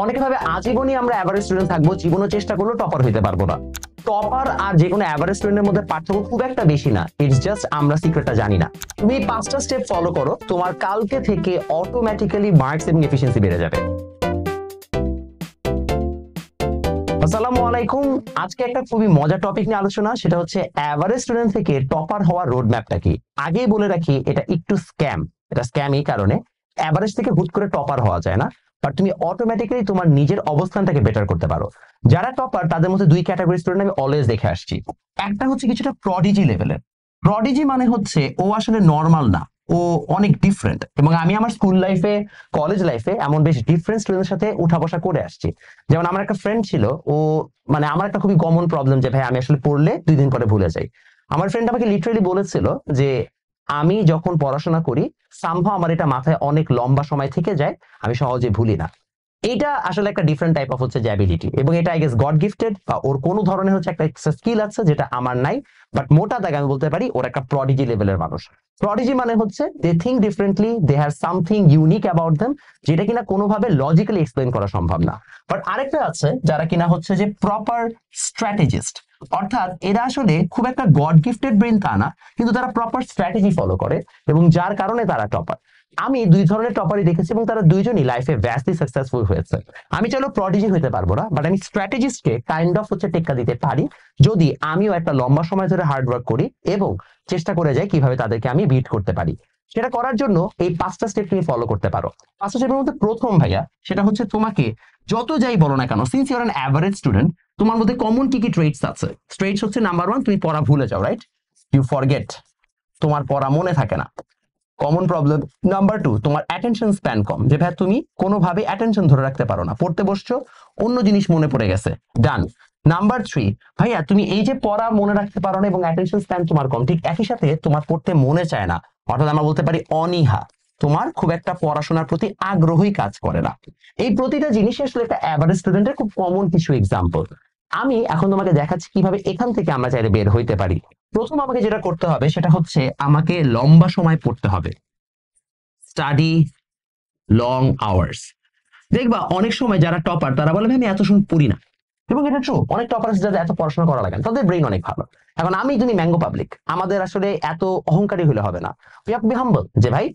অনেকে ভাবে আজীবনই আমরা এভারেজ স্টুডেন্ট থাকবো, জীবনও চেষ্টা করলেও টপার হইতে পারবো না। টপার আর যে কোনো এভারেজ স্টুডেন্টের মধ্যে পার্থক্য খুব একটা বেশি না, ইটস জাস্ট আমরা সিক্রেটটা জানি না। তুমি 5টা স্টেপ ফলো করো, তোমার কালকে থেকে অটোমেটিক্যালি মার্কস এবং এফিসিয়েন্সি বেড়ে যাবে। আসসালামু আলাইকুম। আজকে একটা খুবই মজার টপিক নিয়ে আলোচনা, সেটা হচ্ছে এভারেজ স্টুডেন্ট থেকে টপার হওয়ার রোড ম্যাপটা কি। আগেই বলে রাখি, এটা একটু স্ক্যাম। এটা স্ক্যাম এই কারণে, এভারেজ থেকে হুট করে টপার হওয়া যায় না, বাট তুমি অটোমেটিক্যালি তোমার নিজের অবস্থানটাকে বেটার করতে পারো। যারা টপার তাদের মধ্যে দুই ক্যাটাগরি স্টুডেন্ট আমি অলওয়েজ দেখে আসছি। একটা হচ্ছে কিছুটা প্রডিজি লেভেলের। প্রডিজি মানে হচ্ছে ও আসলে নর্মাল না, ও অনেক ডিফারেন্ট। এবং আমি আমার স্কুল লাইফে, কলেজ লাইফে এমন বেশ ডিফারেন্ট স্টুডেন্টের সাথে উঠা বসা করে আসছি। যেমন আমার একটা ফ্রেন্ড ছিল, ও মানে আমার একটা খুবই কমন প্রবলেম যে ভাই আমি আসলে পড়লে 2 দিন পরে ভুলে যাই। আমার ফ্রেন্ড আমাকে লিটারালি বলেছিল যে আমি যখন পড়াশোনা করি সামহাও আমার এটা মাথায় অনেক লম্বা সময় থেকে যায়, আমি সহজে ভুলি না। এটা আসলে একটা ডিফারেন্ট টাইপ অফ হচ্ছে যে অ্যাবিলিটি, এবং এটা আই গেস গড গিফটেড, বা ওর কোনো ধরনের হচ্ছে একটা স্কিল আছে যেটা আমার নাই। বাট মোটা দাগে আমি বলতে পারি ওর একটা প্রডিজি লেভেলের মানুষ। প্রডিজি মানে হচ্ছে they think differently, they have something unique about them, যেটা কিনা কোনোভাবে লজিক্যালি এক্সপ্লেন করা সম্ভব না। বাট আরেকটা আছে যারা কিনা হচ্ছে যে প্রপার স্ট্র্যাটেজিস্ট, অর্থাৎ এরা আসলে খুব একটা গড গিফটেড ব্রেন তা না, কিন্তু তারা প্রপার স্ট্র্যাটেজি ফলো করে এবং যার কারণে তারা টপার। আমি দুই ধরনের টপারই দেখেছি এবং তারা দুইজনই লাইফে ভ্যাস্টলি সাকসেসফুল হয়েছে। আমি চলো প্রডিজি হতে পারবো না, বাট আমি স্ট্র্যাটেজিস্টকে কাইন্ড অফ হচ্ছে টেক্কা দিতে পারি, যদি আমিও একটা লম্বা সময় ধরে হার্ড ওয়ার্ক করি এবং চেষ্টা করে যাই কিভাবে তাদেরকে আমি বিট করতে পারি। সেটা করার জন্য এই 5টা স্টেপ তুমি ফলো করতে পারো। 5টা স্টেপের মধ্যে প্রথম ভাইয়া, সেটা হচ্ছে তোমাকে যত যাই বলো না কেন, since your an average student, তোমার মধ্যে কমন কি কি ট্রেটস আছে। ট্রেটস হচ্ছে নাম্বার 1, তুমি পড়া ভুলে যাও, রাইট? ইউ ফরগেট, তোমার পড়া মনে থাকে না, কমন প্রবলেম। নাম্বার 2, তোমার অ্যাটেনশন স্প্যান কম, যে ভাই তুমি কোনোভাবে অ্যাটেনশন ধরে রাখতে পারো না, পড়তে বসছো অন্য জিনিস মনে পড়ে গেছে, ডান। নাম্বার 3, ভাইয়া তুমি এই যে পড়া মনে রাখতে পারো না এবং অ্যাটেনশন স্প্যান তোমার কম, ঠিক একই সাথে তোমার পড়তে মনে চায় না, অর্থাৎ আমরা বলতে পারি অনীহা, তোমার খুব একটা পড়াশোনার প্রতি আগ্রহই কাজ করে না। এই প্রতিটা জিনিসই আসলে একটা অ্যাভারেজ স্টুডেন্টের খুব কমন কিছু এক্সাম্পল। আমি এখন তোমাকে দেখাচ্ছি কিভাবে এখান থেকে আমরা চাইলে বের হইতে পারি। প্রথম আমাকে যেটা করতে হবে সেটা হচ্ছে আমাকে লম্বা সময় পড়তে হবে। Study long hours. দেখবা অনেক সময় যারা টপার তারা বলে ভাই আমি এত সময় পড়ি না, এবং এটা ট্রু। অনেক টপার যাদের এত পড়াশোনা করা লাগে না, তাদের ব্রেইন অনেক ভালো। এখন আমি তুমি ম্যাঙ্গো পাবলিক, আমাদের আসলে এত অহংকারী হলে হবে না। উই হ্যাভ টু বি হাম্বল, যে ভাই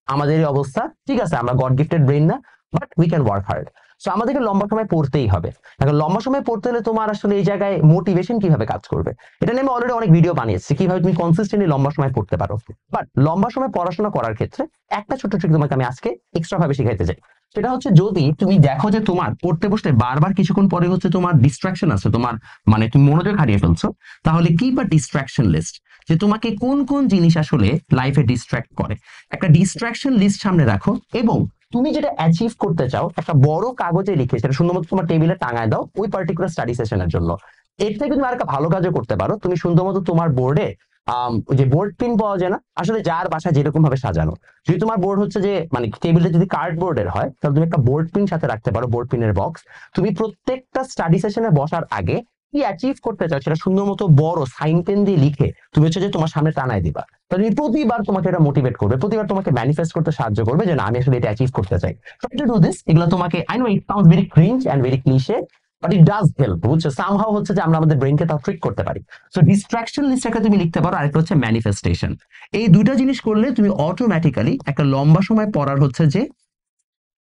আমাদের এই অবস্থা, ঠিক আছে আমরা গড গিফটেড ব্রেইন না, but we can work hard. So আমাদেরকে লম্বা সময় পড়তেই হবে। এখন লম্বা সময় পড়তে হলে তোমার আসলে এই জায়গায় মোটিভেশন কিভাবে কাজ করবে, এটা নিয়ে আমি অলরেডি অনেক ভিডিও বানিয়েছি কিভাবে তুমি কনসিস্টেন্টলি লম্বা সময় পড়তে পারো। বাট লম্বা সময় পড়াশোনা করার ক্ষেত্রে একটা ছোট্ট ট্রিক তোমাকে আমি আজকে এক্সট্রা ভাবে শিখাইতে চাই। সেটা হচ্ছে যদি তুমি দেখো যে তোমার পড়তে বসতে বারবার কিছুক্ষণ পরে হচ্ছে তোমার ডিস্ট্রাকশন আছে, তোমার মানে তুমি মনোযোগ হারিয়ে ফেলছো, তাহলে কি বা ডিস্ট্রাকশন লিস্ট, যে তোমাকে কোন কোন জিনিস আসলে লাইফে ডিস্ট্রাক্ট করে, একটা ডিস্ট্রাকশন লিস্ট সামনে রাখো, এবং তুমি যেটা অ্যাচিভ করতে চাও একটা বড় কাগজে লিখে সেটা সুন্দরমতো তোমার টেবিলে টাঙায় দাও ওই পার্টিকুলার স্টাডি সেশনের জন্য। এর থেকে তুমি আর একটা ভালো কাজও করতে পারো, তুমি সুন্দরমতো তোমার বোর্ডে ওই যে বোর্ড পিন পাওয়া যায় না, আসলে যার বাসায় যেরকম ভাবে সাজানো, যদি তোমার বোর্ড হচ্ছে যে মানে টেবিলটা যদি কার্ডবোর্ডের হয় তাহলে তুমি একটা বোর্ড পিন সাথে রাখতে পারো, বোর্ড পিনের বক্স। তুমি প্রত্যেকটা স্টাডি সেশনে বসার আগে কি অ্যাচিভ করতে চাও সেটা সুন্দর মতো বড় সাইন পেন দিয়ে লিখে তুমি হচ্ছে যে তোমার সামনে টানায় দিবা। তাহলে তুমি প্রতিবার তোমাকে এটা মোটিভেট করবে, প্রতিবার তোমাকে ম্যানিফেস্ট করতে সাহায্য করবে যে না আমি আসলে এটা অ্যাচিভ করতে চাই। Try to do this. এগুলো তোমাকে, I know it sounds very cringe and very cliche, but it does help, বুঝছো? সামহাউ হচ্ছে যে আমরা আমাদের ব্রেইনকে তাও ট্রিক করতে পারি। সো ডিস্ট্রাকশন লিস্ট একটা তুমি লিখতে পারো, আরেকটা হচ্ছে ম্যানিফেস্টেশন। এই দুইটা জিনিস করলে তুমি অটোমেটিক্যালি একটা লম্বা সময় পড়ার হচ্ছে যে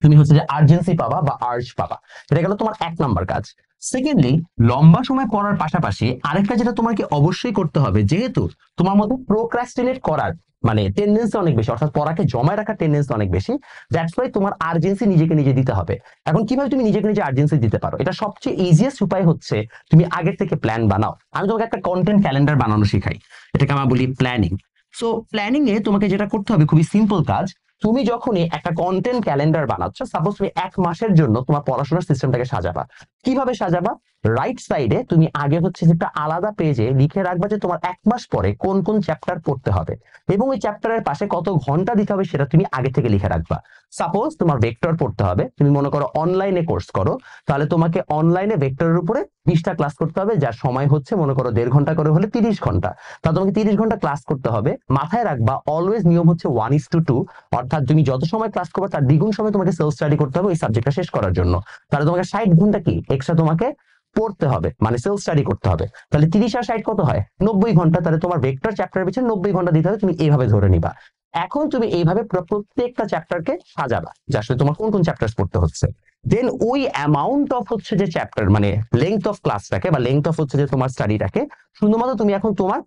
তুমি হচ্ছে যে আর্জেন্সি পাবা বা আর্জ পাবা। এটা গেল তোমার 1 নাম্বার কাজ। সেকেন্ডলি, লম্বা সময় পড়ার পাশাপাশি আরেকটা যেটা তোমাকে অবশ্যই করতে হবে, যেহেতু তোমার মধ্যে প্রোক্রাস্টিনেট করার মানে টেন্ডেন্সি অনেক বেশি, অর্থাৎ পড়াকে জমায় রাখার টেন্ডেন্সি অনেক বেশি, দ্যাটস ওয়াই তোমার আর্জেন্সি নিজেকে নিজে দিতে হবে। এখন কিভাবে তুমি নিজেকে নিজে আর্জেন্সি দিতে পারো, এটা সবচেয়ে ইজিয়েস্ট উপায় হচ্ছে তুমি আগের থেকে প্ল্যান বানাও। আমি তোমাকে একটা কন্টেন্ট ক্যালেন্ডার বানানো শিখাই, এটাকে আমরা বলি প্ল্যানিং। সো প্ল্যানিং এ তোমাকে যেটা করতে হবে খুবই সিম্পল কাজ, তুমি যখনই একটা কন্টেন্ট ক্যালেন্ডার বানাচ্ছ, সাপোজ তুমি 1 মাসের জন্য তোমার পড়াশোনার সিস্টেমটাকে সাজাবা, কিভাবে সাজাবা? রাইট সাইডে তুমি আগে হচ্ছে একটা আলাদা পেজে লিখে রাখবা যে তোমার 1 মাস পরে কোন কোন চ্যাপ্টার পড়তে হবে এবং ওই চ্যাপ্টারের পাশে কত ঘন্টা দিতে হবে সেটা তুমি আগে থেকে লিখে রাখবা। সাপোজ তোমার ভেক্টর পড়তে হবে, তুমি মনে করো অনলাইনে কোর্স করো, তাহলে তোমাকে অনলাইনে ভেক্টরের উপরে 20টা ক্লাস করতে হবে, যার সময় হচ্ছে মনে করো 1.5 ঘন্টা করে হলে 30 ঘন্টা। তাহলে তোমাকে 30 ঘন্টা ক্লাস করতে হবে। মাথায় রাখবা অলওয়েজ নিয়ম হচ্ছে 1:2, অর্থাৎ তুমি যত সময় ক্লাস করবে তার দ্বিগুণ সময় তোমাকে সেলফ স্টাডি করতে হবে ওই সাবজেক্টটা শেষ করার জন্য। তাহলে তোমাকে 60 ঘন্টা কি এক্সট্রা তোমাকে পড়তে হবে, মানে সেলফ স্টাডি করতে হবে। তাহলে 30 আর 60 কত হয়? 90 ঘন্টা। তাহলে তোমার ভেক্টর চ্যাপ্টারের পিছনে 90 ঘন্টা দিতে হবে, তুমি এইভাবে ধরে নিবা। এখন তুমি এইভাবে প্রত্যেকটা চ্যাপ্টারকে সাজাবা যে আসলে তোমার কোন কোন চ্যাপ্টার পড়তে হচ্ছে। দেন ওই অ্যামাউন্ট অফ হচ্ছে যে চ্যাপ্টার, মানে লেংথ অফ ক্লাসটাকে বা লেংথ অফ হচ্ছে যে তোমার স্টাডিটাকে শুধুমাত্র তুমি এখন তোমার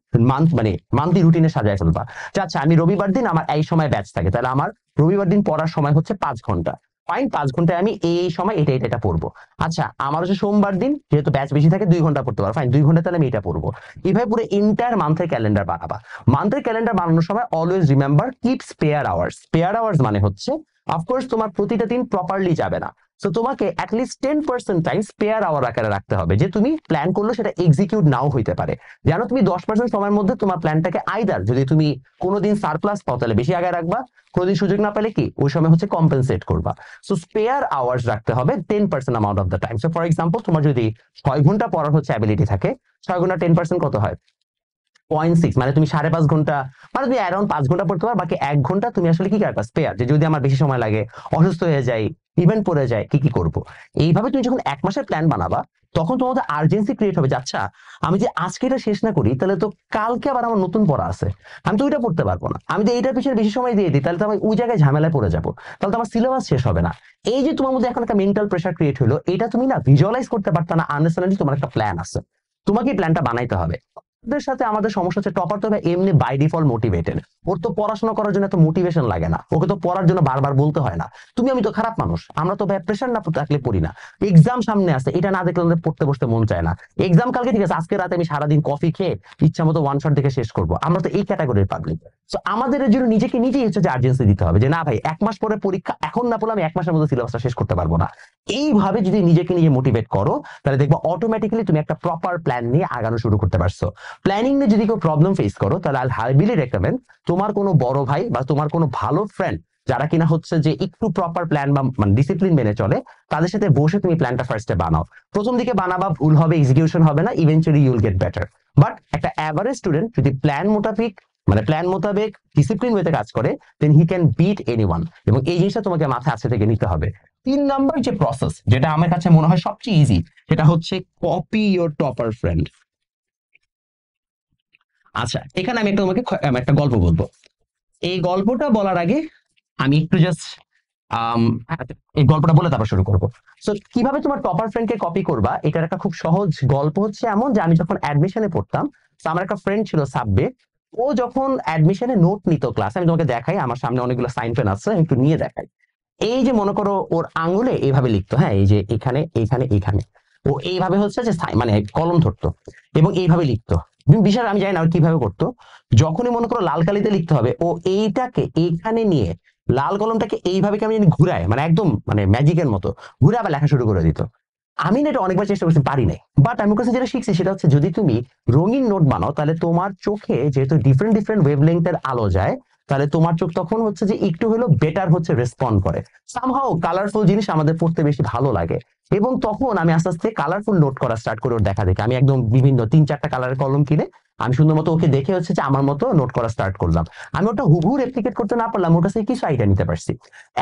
মান্থলি রুটিনে সাজায় ফেলবা। আচ্ছা, আমি রবিবার দিন আমার এই সময় ব্যাচ থাকে, তাহলে আমার রবিবার দিন পড়ার সময় হচ্ছে 5 ঘন্টা। ফাইন, 5 ঘন্টায় আমি এই সময় এটা এটা এটা পড়বো। আচ্ছা, আমার হচ্ছে সোমবার দিন, যেহেতু ব্যাচ বেশি থাকে 2 ঘন্টা পড়তে পারো, ফাইন 2 ঘন্টা তাহলে আমি এটা পড়বো। এইভাবে পুরো এন্টায়ার মান্থের ক্যালেন্ডার বানাবা। মান্থের ক্যালেন্ডার বানানোর সময় always remember keep spare hours. Spare hours মানে হচ্ছে অফকোর্স তোমার প্রতিটা দিন প্রপারলি যাবে না, তো তোমাকে অ্যাটলিস্ট 10% টাইম স্পেয়ার আওয়ার আকারে রাখতে হবে, যে তুমি প্ল্যান করলে সেটা এক্সিকিউট নাও হইতে পারে। যেন তুমি 10% সময়ের মধ্যে তোমার প্ল্যানটাকে আইদার যদি তুমি কোনোদিন সারপ্লাস পাও তাহলে বেশি আগে রাখবা, কোনোদিন সুযোগ না পেলে কি ওই সময় হচ্ছে কম্পেনসেট করবা। সো স্পেয়ার আওয়ার্স রাখতে হবে 10% amount of the time. So for example তোমার যদি 6 ঘন্টা পড়ার হচ্ছে অ্যাবিলিটি থাকে, 6 ঘন্টা 10% কত হয়? 0.6, মানে তুমি 5.5 ঘন্টা, মানে তুমি অ্যারাউন্ড 5 ঘন্টা পড়তে পারো, বাকি 1 ঘন্টা তুমি আসলে কি রাখবা? স্পেয়ার, যে যদি আমার বেশি সময় লাগে, অসুস্থ হয়ে যায়, ইভেন্ট পড়ে যায়, কি কি করবো। এইভাবে তুমি যখন 1 মাসের প্ল্যান বানাবা তখন তোমাদের আর্জেন্সি ক্রিয়েট হবে যে আচ্ছা, আমি যে আজকে এটা শেষ না করি তাহলে তো কালকে আবার আমার নতুন পড়া আছে, আমি তো ওইটা পড়তে পারবো না। আমি তো এইটার পিছনে বেশি সময় দিয়ে দিই তাহলে তো আমি ওই জায়গায় ঝামেলায় পড়ে যাবো, তাহলে তো আমার সিলেবাস শেষ হবে না। এই যে তোমার মধ্যে এখন একটা মেন্টাল প্রেশার ক্রিয়েট হলো, এটা তুমি না ভিজুয়ালাইজ করতে পারতা না আননেসেসারিলি তোমার একটা প্ল্যান আছে। তোমাকে এই প্ল্যানটা বানাইতে হবে। ওদের সাথে আমাদের সমস্যা হচ্ছে টপার তো এমনি বাই ডিফল্ট মোটিভেটেড, ওর তো পড়াশোনা করার জন্য এত মোটিভেশন লাগে না, ওকে তো পড়ার জন্য বারবার বলতে হয় না। তুমি আমি তো খারাপ মানুষ, আমরা তো ভাই প্রেশার না থাকলে পড়ি না। এক্সাম সামনে আছে, এটা না দেখলে আমাদের পড়তে বসতে মন চায় না। এক্সাম কালকে, ঠিক আছে, আজকে রাতে আমি সারাদিন কফি খেয়ে ইচ্ছা মতো ওয়ান শট দেখে শেষ করবো, আমরা তো এই ক্যাটাগরির পাবলিক। তো আমাদের এর জন্য নিজেকে নিজেই হচ্ছে যে আর্জেন্সি দিতে হবে যে না ভাই 1 মাস পরে পরীক্ষা, এখন না পড়লে আমি 1 মাসের মধ্যে সিলেবাসটা শেষ করতে পারবো না। এইভাবে যদি নিজেকে নিজে মোটিভেট করো তাহলে দেখবো অটোমেটিক্যালি তুমি একটা প্রপার প্ল্যান নিয়ে আগানো শুরু করতে পারছো। প্ল্যানিং নিয়ে যদি কেউ প্রবলেম ফেস করো তাহলে আই হাইলি রেকমেন্ড তোমার কোনো বড় ভাই বা তোমার কোনো ভালো ফ্রেন্ড যারা কিনা হচ্ছে যে একটু প্রপার প্ল্যান বা মানে ডিসিপ্লিন মেনে চলে, তাদের সাথে বসে তুমি প্ল্যানটা ফার্স্টে বানাও। প্রথম দিকে বানাবা, ভুল হবে, এক্সিকিউশন হবে না, eventually Yule get better. But একটা অ্যাভারেজ স্টুডেন্ট যদি প্ল্যান মোতাবেক ডিসিপ্লিন ওয়েতে কাজ করে, দেন হি ক্যান বিট এনিওয়ান। এবং এই জিনিসটা তোমাকে মাথায় আজকে থেকে নিতে হবে। 3 নাম্বার যে প্রসেস, যেটা আমার কাছে মনে হয় সবচেয়ে ইজি, সেটা হচ্ছে কপি ইওর টপার ফ্রেন্ড। আচ্ছা, এখানে আমি তোমাকে একটা গল্প বলবো। এই গল্পটা বলার আগে আমি একটু জাস্ট এই গল্পটা বলে তারপর শুরু করবো। সো কিভাবে তোমার টপার ফ্রেন্ডকে কপি করবা, এটার একটা খুব সহজ গল্প হচ্ছে এমন যে আমি যখন অ্যাডমিশনে পড়তাম, আমার একটা ফ্রেন্ড ছিল সাব্বির। ও যখন অ্যাডমিশনে নোট নিত ক্লাস, আমি তোমাকে দেখাই, আমার সামনে অনেকগুলো সাইন পেন আছে, একটু নিয়ে দেখাই। এই যে মনে করো ওর আঙুলে এইভাবে লিখতো, হ্যাঁ, এই যে এখানে এইখানে এইখানে, ও এইভাবে হচ্ছে যে মানে কলম ধরতো এবং এইভাবে লিখতো। বিশাল, আমি জানি না কিভাবে করতো। যখনই মনে করো লাল কালিতে লিখতে হবে, ও এইটাকে এইখানে নিয়ে লাল কলমটাকে এইভাবে কেমন জানি ঘুরায়, মানে একদম মানে ম্যাজিকের মতো ঘুরে আবার লেখা শুরু করে দিত। আমি না এটা অনেকবার চেষ্টা করছি, পারি নাই। বাট আমার কাছে যেটা শিখছি সেটা হচ্ছে যদি তুমি রঙিন নোট বানাও তাহলে তোমার চোখে যেহেতু ডিফারেন্ট ডিফারেন্ট ওয়েভলেংথের আলো যায়, তাহলে তোমার চোখ তখন হচ্ছে যে একটু হলো বেটার হচ্ছে রেসপন্ড করে। সামহাও কালারফুল জিনিস আমাদের পড়তে বেশি ভালো লাগে। এবং তখন আমি আস্তে আস্তে কালারফুল নোট করা স্টার্ট করে ওর দেখা দেখে আমি একদম বিভিন্ন 3-4টা কালারের কলম কিনে আমি সুন্দর মতো ওকে দেখে হচ্ছে যে আমার মতো নোট করা স্টার্ট করলাম। আমি ওটা হুবহু রেপ্লিকেট করতে না পারলাম, ওর কাছে কিছু আইডিয়া নিতে পারছি।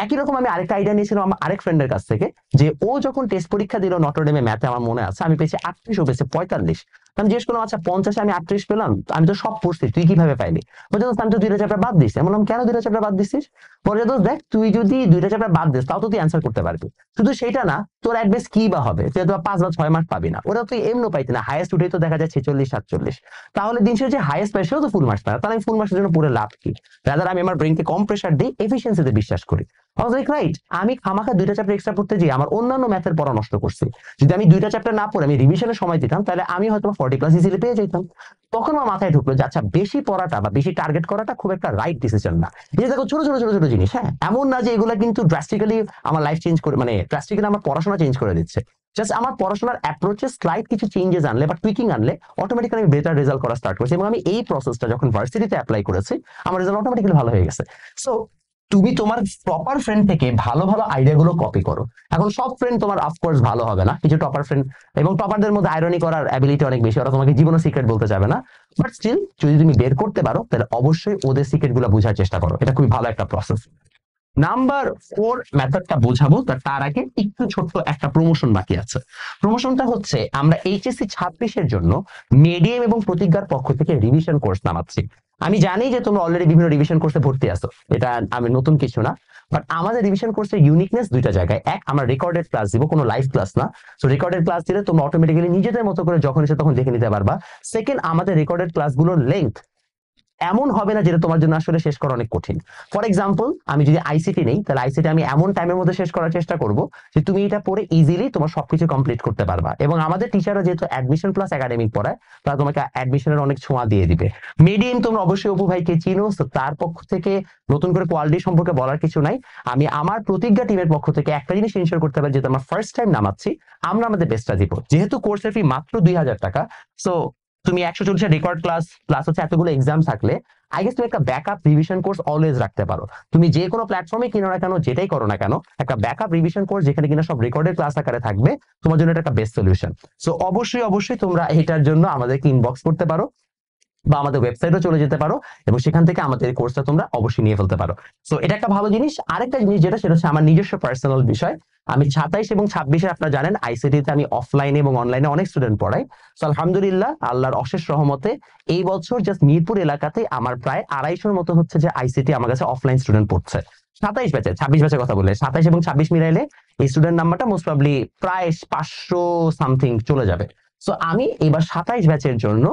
একই রকম আমি আরেকটা আইডিয়া নিয়েছিলাম আমার আরেক ফ্রেন্ডের কাছ থেকে, যে ও যখন টেস্ট পরীক্ষা দিল নটরডেমে ম্যাথে, আমার মনে আছে আমি পেয়েছি 38, ও পেয়েছে 45। আমি জিজ্ঞেস করলাম আচ্ছা 50-এ আমি 38 পেলাম, আমি তো সব পড়ছি, তুই কিভাবে পাইলি? বলছে আমি তো 2টা চ্যাপ্টার বাদ দিছি। আমি বললাম কেন 2টা চ্যাপ্টার বাদ দিছিস? বলে দোস্ত দেখ, তুই যদি 2টা চ্যাপ্টার বাদ দিস তাও তো তুই অ্যান্সার করতে পারবি। শুধু সেটা না, তোর অ্যাডবেস কি বা হবে, তুই তো 5 বা 6 মার্ক পাবি না, ওরা তুই এমনও পাইতি না, হাইয়েস্ট উঠেই তো দেখা যায় 46-47। তাহলে দিন শেষে যে হাইয়েস্ট পাই সেও তো ফুল মার্কস পায়, তাহলে আমি ফুল মার্কসের জন্য পড়ে লাভ কি? রাদার আমি আমার ব্রেনকে কম প্রেশার দিই, এফিসিয়েন্সিতে বিশ্বাস করি। রাইট, আমি খামাখা 2টা চ্যাপ্টার এক্সট্রা পড়তে গিয়ে আমার অন্যান্য ম্যাথের পড়া নষ্ট করছি। যদি আমি 2টা চ্যাপ্টার না পড়ে আমি রিভিশনের সময় দিতাম তাহলে আমি হয়তো 40+ ইজিলি পেয়ে যেতাম। তখন আমার মাথায় ঢুকলো যে আচ্ছা, বেশি পড়াটা বা বেশি টার্গেট করাটা খুব একটা রাইট ডিসিশন না। এই যে দেখো ছোট ছোট ছোট ছোট জিনিস, হ্যাঁ, এমন না যে এগুলা কিন্তু ড্রাস্টিক্যালি আমার লাইফ চেঞ্জ করে, মানে ড্রাস্টিক্যালি আমার পড়াশোনা চেঞ্জ করে দিচ্ছে। জাস্ট আমার পড়াশোনার অ্যাপ্রোচে স্লাইট কিছু চেঞ্জেস আনলে বা টুইকিং আনলে অটোমেটিক্যালি আমি বেটার রেজাল্ট করা স্টার্ট করেছি, এবং আমি এই প্রসেসটা যখন ভার্সিটিতে অ্যাপ্লাই করেছি আমার রেজাল্ট অটোমেটিক্যালি ভালো হয়ে গেছে। সো তুমি তোমার প্রপার ফ্রেন্ড থেকে ভালো ভালো আইডিয়া গুলো কপি করো। এখন সব ফ্রেন্ড তোমার অফকোর্স ভালো হবে না, কিছু টপার ফ্রেন্ড, এবং টপারদের মধ্যে আইরনি করার অ্যাবিলিটি অনেক বেশি, ওরা তোমাকে জীবনের সিক্রেট বলতে চাবে না, বাট স্টিল যদি তুমি বের করতে পারো তাহলে অবশ্যই ওদের সিক্রেট গুলো বোঝার চেষ্টা করো, এটা খুবই ভালো একটা প্রসেস। নাম্বার 4 মেথডটা বোঝাবো, তার আগে একটু ছোট্ট একটা প্রমোশন বাকি আছে। প্রমোশনটা হচ্ছে আমরা এইচএসসি 26-এর জন্য মিডিয়াম এবং প্রতিজ্ঞার পক্ষ থেকে রিভিশন কোর্স নামাচ্ছি। আমি জানি যে তোমরা অলরেডি বিভিন্ন রিভিশন কোর্সে ভর্তি আছো, এটা আমি নতুন কিছু না, বাট আমাদের রিভিশন কোর্সের ইউনিকনেস দুইটা জায়গায়। এক, আমরা রেকর্ডেড ক্লাস দিব, কোনো লাইভ ক্লাস না। সো রেকর্ডেড ক্লাস দিলে তোমরা অটোমেটিক্যালি নিজেদের মতো করে যখন এসে তখন দেখে নিতে পারবা। সেকেন্ড, আমাদের রেকর্ডেড ক্লাসগুলোর লেন্থ এমন হবে না যেটা তোমার জন্য আসলে শেষ করা অনেক কঠিন। ফর এক্সাম্পল, আমি যদি আইসিটি নেই তাহলে আইসিটি আমি এমন টাইমের মধ্যে শেষ করার চেষ্টা করব যে তুমি এটা পড়ে ইজিলি তোমার সবকিছু কমপ্লিট করতে পারবা। এবং আমাদের টিচাররা যেহেতু অ্যাডমিশন প্লাস একাডেমিক পড়ায়, তারা তোমাকে অ্যাডমিশনের অনেক ছোঁয়া দিয়ে দিবে। মিডিয়াম তোমরা অবশ্যই অপু ভাইকে চিনো, তার পক্ষ থেকে নতুন করে কোয়ালিটি সম্পর্কে বলার কিছু নাই। আমি আমার প্রতিজ্ঞা টিমের পক্ষ থেকে একটা জিনিস ইনশিওর করতে পারি, যেহেতু আমরা ফার্স্ট টাইম নামাচ্ছি, আমরা আমাদের বেস্টটা দিব। যেহেতু কোর্সের ফি মাত্র 2000 টাকা, সো তুমি 140 রেকর্ড ক্লাস প্লাস হচ্ছে এতগুলো এক্সাম থাকলে আই গেস তুমি একটা ব্যাকআপ রিভিশন কোর্স অলওয়েজ রাখতে পারো। তুমি যে কোনো প্ল্যাটফর্মে কিনো না কেন, যেটাই করো না কেন, একটা ব্যাকআপ রিভিশন কোর্স যেখানে কিনা সব রেকর্ডেড ক্লাস আকারে থাকবে, তোমার জন্য এটা একটা বেস্ট সলিউশন। সো অবশ্যই তোমরা এটার জন্য আমাদেরকে ইনবক্স করতে পারো বা আমাদের ওয়েবসাইটে চলে যেতে পারো, এবং সেখান থেকে আমাদের এই কোর্সটা তোমরা অবশ্যই নিয়ে ফেলতে পারো। সো এটা একটা ভালো জিনিস। আরেকটা জিনিস যেটা, সেটা হচ্ছে আমার নিজস্ব পার্সোনাল বিষয়। আমি 27 এবং 26-এ আপনারা জানেন আইসিটিতে আমি অফলাইনে এবং অনলাইনে অনেক স্টুডেন্ট পড়াই। সো আলহামদুলিল্লাহ, আল্লাহর অশেষ রহমতে এই বছর জাস্ট মিরপুর এলাকাতে আমার প্রায় 250-এর মতো হচ্ছে যে আইসিটি আমার কাছে অফলাইন স্টুডেন্ট পড়ছে। 27 ব্যাচে, 26 ব্যাচের কথা বলে 27 এবং 26 মিলাইলে এই স্টুডেন্ট নাম্বারটা মোস্ট প্রবাবলি প্রায় 500 সামথিং চলে যাবে। সো আমি এবার 27 ব্যাচের জন্য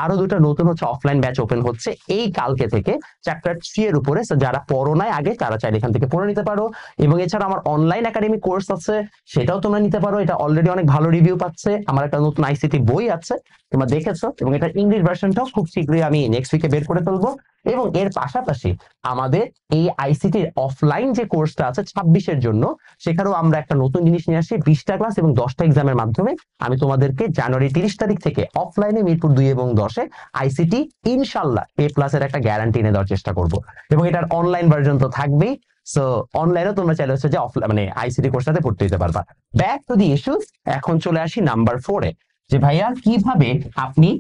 আরো দুটো নতুন হচ্ছে অফলাইন ব্যাচ ওপেন হচ্ছে এই কালকে থেকে চ্যাপ্টার 3 এর উপরে। যারা পড়ো নাই আগে তারা চাইলে এখান থেকে পড়ে নিতে পারো। এবং এছাড়া আমার অনলাইন একাডেমি কোর্স আছে, সেটাও তোমরা নিতে পারো। এটা অলরেডি অনেক ভালো রিভিউ পাচ্ছে। আমার একটা নতুন আইসিটি বই আছে, তোমরা দেখেছো, এবং এটা ইংলিশ ভার্সনটাও খুব শীঘ্রই আমি নেক্সট উইকে বের করে ফেলবো। এবং এর পাশাপাশি আমাদের এই আইসিটির অফলাইন যে কোর্সটা আছে 26-এর জন্য, সেখানেও আমরা একটা নতুন জিনিস নিয়ে আসি। 20টা ক্লাস এবং 10টা এক্সামের মাধ্যমে আমি তোমাদেরকে জানুয়ারি 30 তারিখ থেকে অফলাইনে মিরপুর 2 এবং 10-এ আইসিটি ইনশাল্লাহ A+ এর একটা গ্যারান্টি এনে দেওয়ার চেষ্টা করব। এবং এটার অনলাইন ভার্জন তো থাকবেই। সো অনলাইনে তোমরা চাইলে হচ্ছে যে মানে আইসিটি কোর্সটাতে পড়তে দিতে পারবা। ব্যাক টু দি ইস্যুস, এখন চলে আসি নাম্বার 4-এ, যে ভাইয়া কিভাবে আপনি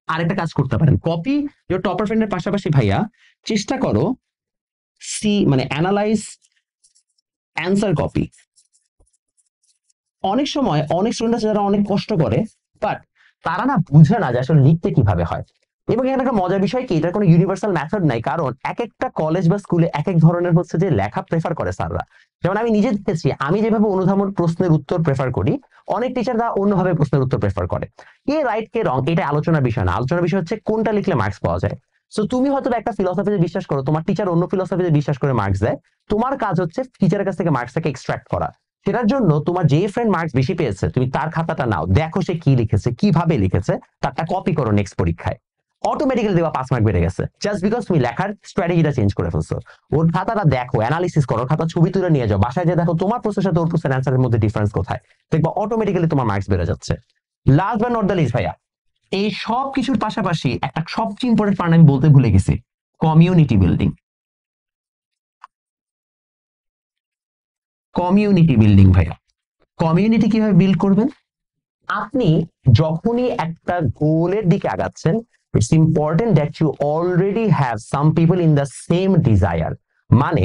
আরেকটা কাজ করতে পারেন। কপি ইওর টপার ফ্রেন্ডের পাশাপাশি ভাইয়া চেষ্টা করো মানে অ্যানালাইজ অ্যান্সার কপি। অনেক সময় অনেক স্টুডেন্ট আছে যারা অনেক কষ্ট করে, বাট তারা না বুঝে না যে আসলে লিখতে কিভাবে হয়। এবং এখানে একটা মজার বিষয় কি, এটার কোনো ইউনিভার্সাল মেথড নাই, কারণ এক একটা কলেজ বা স্কুলে এক এক ধরনের হচ্ছে যে লেখা প্রেফার করে স্যাররা। যেমন আমি নিজে দেখেছি, আমি যেভাবে অনুধাবন প্রশ্নের উত্তর প্রেফার করি, অনেক টিচাররা অন্যভাবে প্রশ্নের উত্তর প্রেফার করে। কে রাইট কে রং এটা আলোচনার বিষয় না, আলোচনার বিষয় হচ্ছে কোনটা লিখলে মার্কস পাওয়া যায়। সো তুমি হয়তো একটা ফিলসফিতে বিশ্বাস করো, তোমার টিচার অন্য ফিলসফিতে বিশ্বাস করে মার্কস দেয়, তোমার কাজ হচ্ছে টিচারের কাছ থেকে মার্কসটাকে এক্সট্রাক্ট করা। সেটার জন্য তোমার যে ফ্রেন্ড মার্কস বেশি পেয়েছে, তুমি তার খাতাটা নাও, দেখো সে কি লিখেছে, কিভাবে লিখেছে, তারটা কপি করো নেক্সট পরীক্ষায়। অটোমেটিক্যালি দেওয়া 5 মার্ক বেড়ে গেছে, জাস্ট বিকজ তুমি লেখার স্ট্র্যাটেজিটা চেঞ্জ করে ফেলছো। ওর খাতাটা দেখো, অ্যানালিসিস করো, খাতা ছবি তুলে নিয়ে যাও, বাসায় যে দেখো তোমার প্রশ্নের সাথে ওর প্রশ্নের অ্যান্সারের মধ্যে ডিফারেন্স কোথায়, দেখবো অটোমেটিক্যালি তোমার মার্কস বেড়ে যাচ্ছে। Last but not the least ভাইয়া, এই সব কিছুর পাশাপাশি একটা সবচেয়ে ইম্পর্টেন্ট পার্ট আমি বলতে ভুলে গেছি, কমিউনিটি বিল্ডিং। কমিউনিটি বিল্ডিং ভাইয়া, কমিউনিটি কিভাবে বিল্ড করবেন? আপনি যখনই একটা গোলের দিকে আগাচ্ছেন, it's important that you already have some people in the same desire. মানে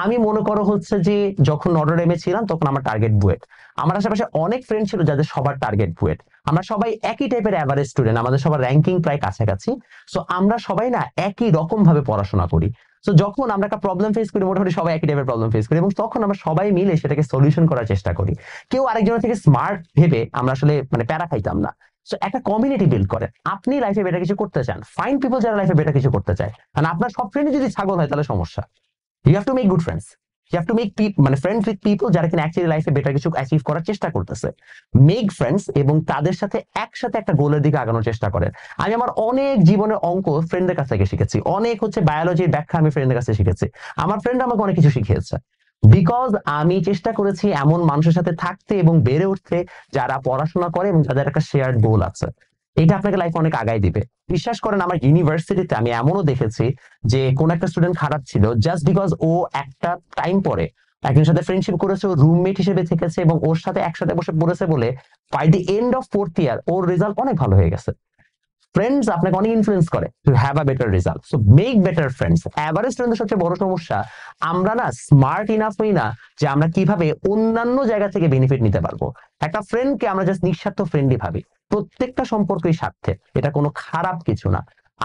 আমি মনে করো হচ্ছে যে যখন নটর ডেমে ছিলাম তখন আমার টার্গেট বুয়েট, আমার আশেপাশে অনেক ফ্রেন্ড ছিল যাদের সবার টার্গেট বুয়েট। আমরা সবাই একই টাইপের অ্যাভারেজ স্টুডেন্ট, আমাদের সবার র্যাঙ্কিং প্রায় কাছাকাছি। সো আমরা সবাই না একই রকম ভাবে পড়াশোনা করি। সো যখন আমরা একটা প্রবলেম ফেস করি, মোটামুটি সবাই একই টাইপের প্রবলেম ফেস করি, এবং তখন আমরা সবাই মিলে সেটাকে সলিউশন করার চেষ্টা করি। কেউ আরেকজনের থেকে স্মার্ট ভেবে আমরা আসলে মানে প্যারা খাইতাম না। সো একটা কমিউনিটি বিল্ড করেন। আপনি লাইফে বেটার কিছু করতে চান, ফাইন্ড পিপল যারা লাইফে বেটার কিছু করতে চায়। কারণ আপনার সব ফ্রেন্ডই যদি ছাগল হয় তাহলে সমস্যা। You have to make good friends, you have to make মানে ফ্রেন্ডস উইথ পিপল যারা কিনা অ্যাকচুয়ালি লাইফে বেটার কিছু অ্যাচিভ করার চেষ্টা করতেছে। মেক ফ্রেন্ডস এবং তাদের সাথে একসাথে একটা গোলের দিকে আগানোর চেষ্টা করেন। আমি আমার অনেক জীবনের অঙ্ক ফ্রেন্ডদের কাছ থেকে শিখেছি, অনেক হচ্ছে বায়োলজির ব্যাখ্যা আমি ফ্রেন্ডদের কাছে শিখেছি, আমার ফ্রেন্ড আমাকে অনেক কিছু শিখিয়েছে। বিকজ আমি চেষ্টা করেছি এমন মানুষের সাথে থাকতে এবং বেড়ে উঠতে যারা পড়াশোনা করে এবং যাদের একটা শেয়ার্ড গোল আছে। এটা আপনাকে লাইফে অনেক আগায় দিবে। বিশ্বাস করেন আমার ইউনিভার্সিটিতে আমি এমনও দেখেছি যে কোন একটা স্টুডেন্ট খারাপ ছিল জাস্ট বিকজ ও একটা টাইম পরে একজনের সাথে ফ্রেন্ডশিপ করেছে, ও রুমমেট হিসেবে থেকেছে এবং ওর সাথে একসাথে বসে পড়েছে বলে by the end of 4th year ওর রেজাল্ট অনেক ভালো হয়ে গেছে। ফ্রেন্ডস আপনাকে অনেক ইনফ্লুয়েন্স করে to have a better result. So make better friends. Average স্টুডেন্টদের সবচেয়ে বড় সমস্যা, আমরা না স্মার্ট ইনাফ হই না যে আমরা কিভাবে অন্যান্য জায়গা থেকে বেনিফিট নিতে পারবো। একটা ফ্রেন্ডকে আমরা জাস্ট নিঃস্বার্থ ফ্রেন্ডই ভাবি। প্রত্যেকটা সম্পর্কই স্বার্থে, এটা কোনো খারাপ কিছু না।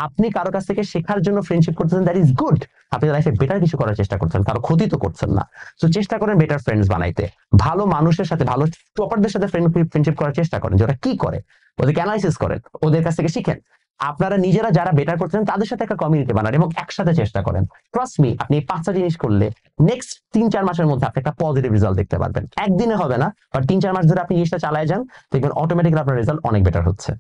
আপনি কারো কাছ থেকে শেখার জন্য ফ্রেন্ডশিপ করতেছেন, দ্যাট ইজ গুড। আপনি লাইফে বেটার কিছু করার চেষ্টা করছেন, কারো ক্ষতি তো করছেন না। তো চেষ্টা করেন বেটার ফ্রেন্ডস বানাইতে, ভালো মানুষের সাথে, ভালো টপারদের সাথে ফ্রেন্ডশিপ করার চেষ্টা করেন, যেটা কি করে ওদেরকে অ্যানালাইসিস করেন, ওদের কাছ থেকে শিখেন। আপনারা নিজেরা যারা বেটার করছেন তাদের সাথে একটা কমিউনিটি বানান এবং একসাথে চেষ্টা করেন। ট্রাস্ট মি, আপনি এই 5টা জিনিস করলে নেক্সট 3-4 মাসের মধ্যে আপনি একটা পজিটিভ রেজাল্ট দেখতে পারবেন। একদিনে হবে না, বাট 3-4 মাস ধরে আপনি জিনিসটা চালায় যান, দেখবেন অটোমেটিক্যালি আপনার রেজাল্ট অনেক বেটার হচ্ছে।